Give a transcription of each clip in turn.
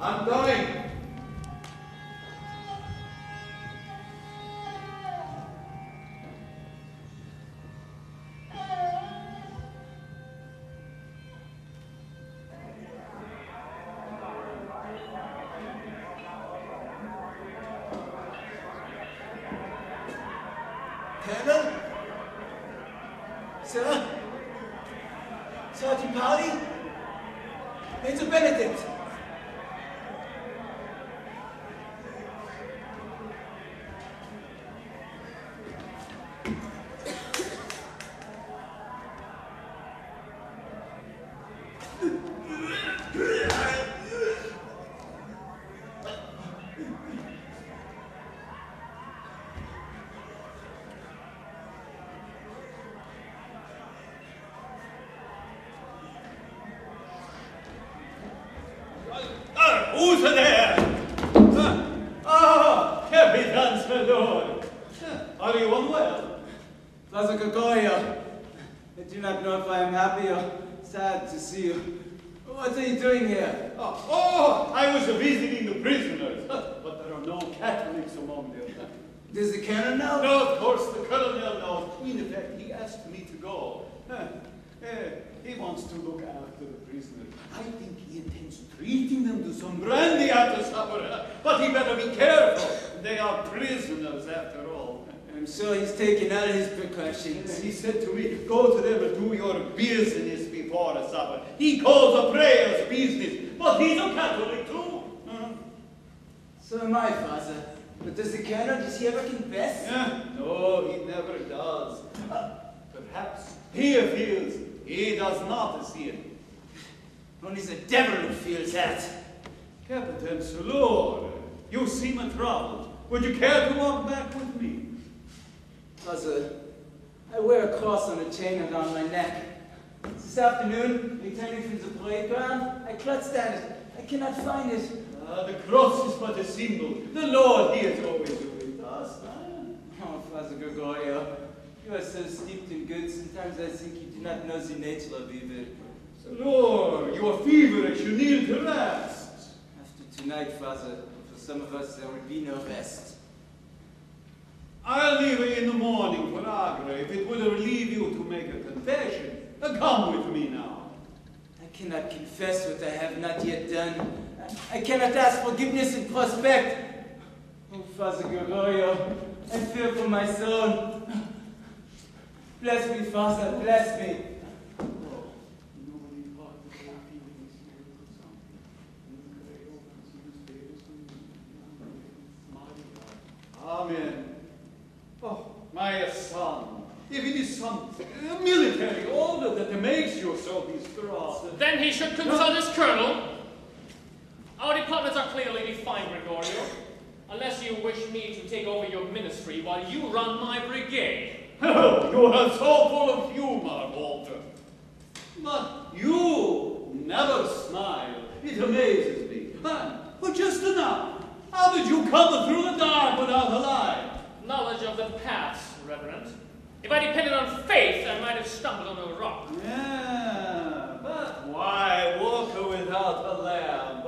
I'm going. Colonel? Sir? Sergeant Party? Major Benedict? Who's there? Capitans, my lord. Are you unwell? Father Gregorio, I do not know if I am happy or sad to see you. What are you doing here? I was visiting the prisoners, but there are no Catholics among them. Does the colonel know? No, of course, the colonel knows. In fact, he asked me to go. He wants to look after the prisoners. I think he intends treating them to some brandy after supper, but he better be careful. They are prisoners after all. I'm sure he's taken all his precautions. He said to me, go to them and do your business before the supper. He calls the prayers business, but he's a Catholic too. So am I, Father. But does the colonel, does he ever confess? No, he never does. Perhaps he feels he does not see it. Only the devil who feels that. Captain Salor, you seem troubled. Would you care to walk back with me? Father, I wear a cross on a chain around my neck. This afternoon, returning from the parade ground, I clutched at it. I cannot find it. The cross is but a symbol. The Lord, he is always with us. Oh, Father Gregorio, you are so steeped in good, sometimes I think you do not know the nature of evil. Lord, you are feverish, you need to rest. After tonight, Father, for some of us there will be no rest. I'll leave you in the morning for Agra, if it would relieve you to make a confession. Come with me now. I cannot confess what I have not yet done. I cannot ask forgiveness in prospect. Oh, Father Gregorio, I fear for my soul. Bless me, Father, bless me. Amen. Oh, my son, if it is some military order that makes you so distraught, then he should consult his colonel. Our departments are clearly defined, Gregorio. Unless you wish me to take over your ministry while you run my brigade. Oh, you are so full of humor, Walter. But you never smile. It amazes me. But just enough. How did you come through the dark without a light? Knowledge of the past, Reverend. If I depended on faith, I might have stumbled on a rock. Yeah, but why walk without a lamp?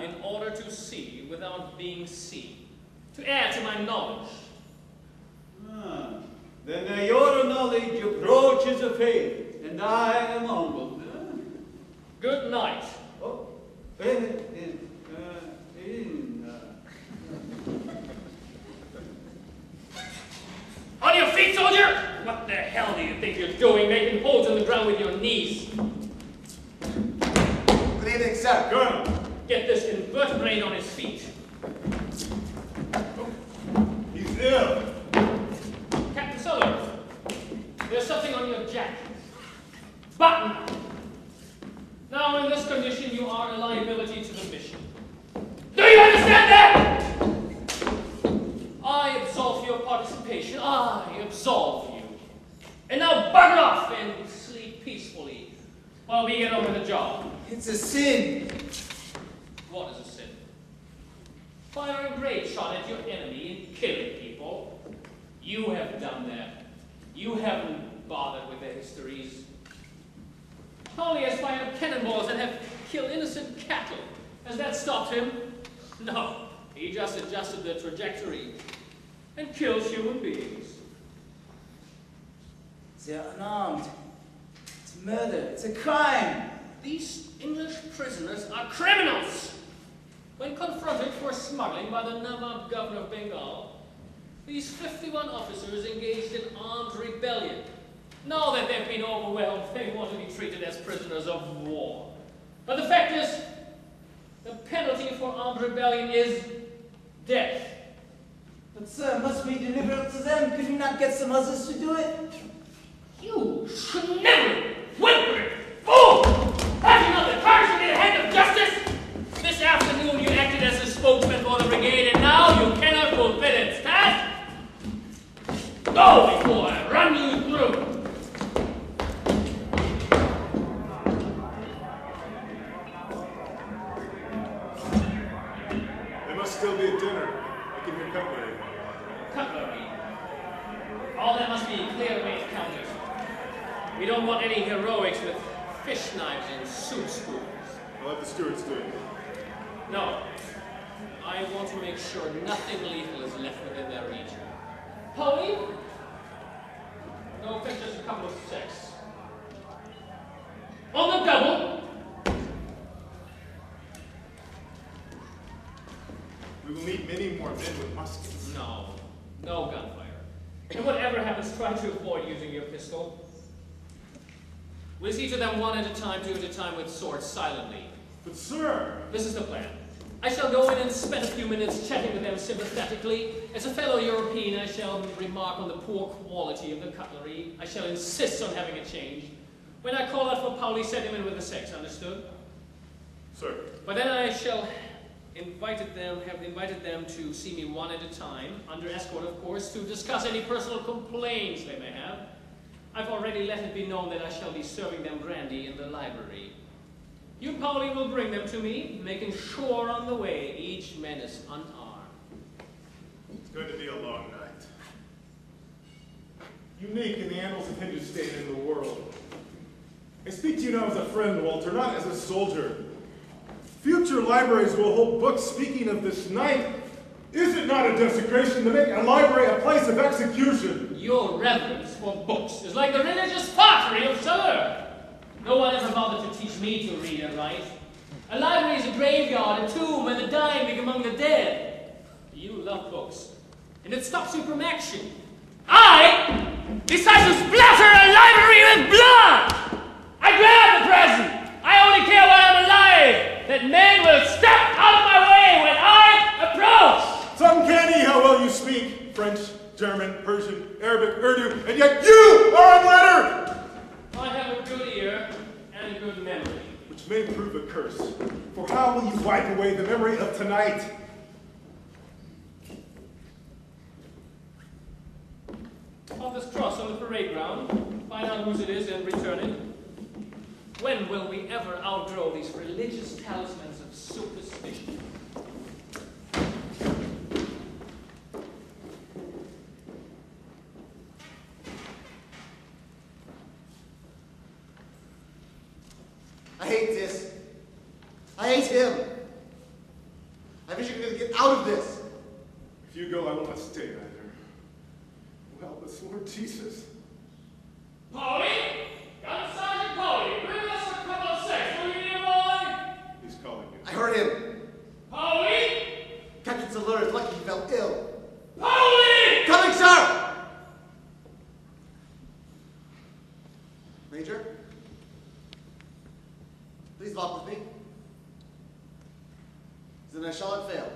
In order to see without being seen. To add to my knowledge. Then your knowledge approaches a faith, and I am humbled. Good night. Oh, On your feet, soldier! What the hell do you think you're doing, making holes in the ground with your knees? Good evening, sir. Colonel. Get this invertebrate on his feet. He's ill. Captain Suller, there's something on your jacket. Button! Now, in this condition, you are a liability to the mission. Do you understand that? I absolve your participation. I absolve you. And now bugger off and sleep peacefully while we get over the job. It's a sin. What is a sin? Firing a great shot at your enemy and killing people. You have done that. You haven't bothered with their histories. Holly has fired cannonballs and have killed innocent cattle. Has that stopped him? No. He just adjusted the trajectory and kills human beings. They're unarmed. It's murder. It's a crime. These English prisoners are criminals. When confronted for smuggling by the Nawab governor of Bengal, these 51 officers engaged in armed rebellion. Now that they've been overwhelmed, they want to be treated as prisoners of war. But the fact is, the penalty for armed rebellion is death. But sir, must we deliver it to them? Could we not get some others to do it? You sniveling, whimpering fool! Have you not the courage to be the head of justice? This afternoon you acted as a spokesman for the brigade, and now you cannot fulfill its task? Go before I run you through! There must still be a dinner. I can hear cutlery. Cutlery? All that must be clearly accounted. We don't want any heroics with fish knives and soup spoons. I'll have the stewards do it. No. I want to make sure nothing lethal is left within their reach. Polly? No pictures, a couple of six. On the double. We will need many more men with muskets. No. No gunfire. And whatever happens, try to avoid using your pistol. We'll see to them one at a time, two at a time, with swords silently. But sir! This is the plan. I shall go in and spend a few minutes chatting with them sympathetically. As a fellow European, I shall remark on the poor quality of the cutlery. I shall insist on having it changed. When I call out for Pauli, send him in with the six, understood? Sir. But then I shall have invited them to see me one at a time, under escort of course, to discuss any personal complaints they may have. I've already let it be known that I shall be serving them brandy in the library. You, Pauli, will bring them to me, making sure on the way each man is unarmed. It's going to be a long night. Unique in the annals of Hindustan and the world. I speak to you now as a friend, Walter, not as a soldier. Future libraries will hold books speaking of this night. Is it not a desecration to make a library a place of execution? Your reverence for books is like the religious pottery of Sumroo. No one ever bothered to teach me to read and write. A library is a graveyard, a tomb, where the dying dig among the dead. You love books, and it stops you from action. I decide to splatter a library with blood! I grab the present! I only care while I'm alive! That men will step out of my way when I approach! It's uncanny how well you speak French, German, Persian, Arabic, Urdu, and yet you are unlettered! I have a good ear and a good memory. Which may prove a curse. For how will you wipe away the memory of tonight? On this cross on the parade ground, find out whose it is and return it. When will we ever outgrow these religious talismans of superstition? I hate this. I hate him. I wish I could get out of this. If you go, I will not stay either. Well, this Lord Jesus. Polly! Gun Sergeant Polly, bring us a couple of six, will you, dear boy? He's calling you. I heard him. Polly! Captain Salur is lucky he fell ill. Polly! Coming, sir! Major? Please walk with me. Then I shall not fail.